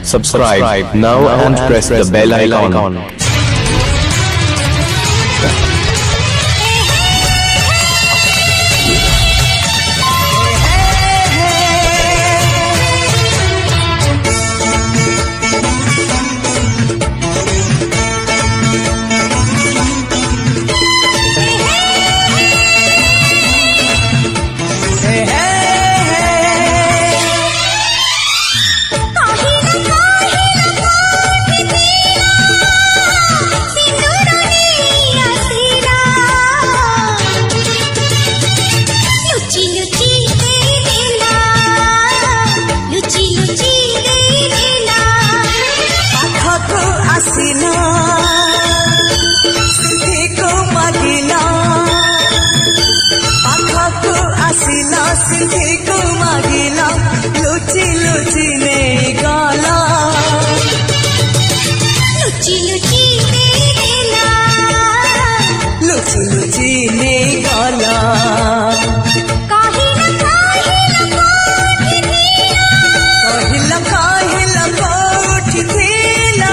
Subscribe now and press the bell icon. Sindhi को मागिला Luche Luche ने गाला Luche Luche ने गाला Luche Luche ने गाला काहिला काहिला कोठी थीला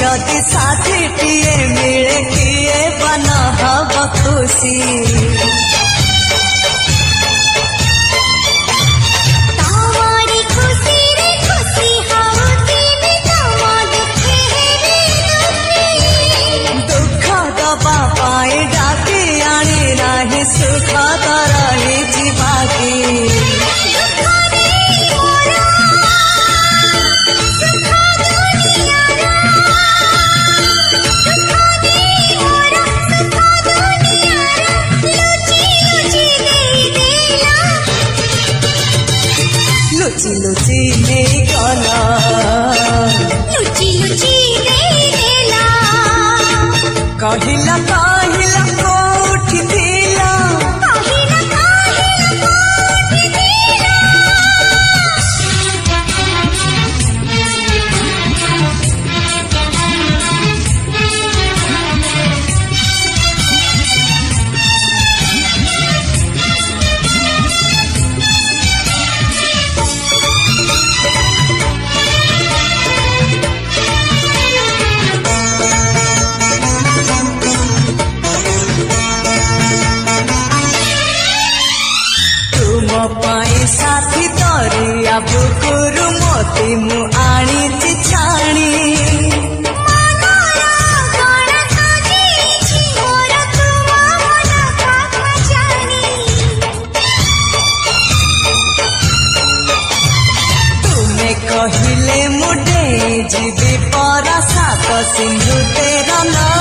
जदि साथी टिए मिले किए बना हवा खुशी तावारी खुशी रे खुशी हाउती में तावा दुखे रे दुख दबा पाए डाके आने नाही सुख तरही जीवा की लुची लुची ने गाला लुची लुची ने देला काहिला काहिला कोठी थीला काहिला काहिला कोठी थीला पाए साथी तरिया बुकुरु मोती मु आनी छाणी तुमे कहिले मुडे जीवी परा सात सिंधु तेरा ना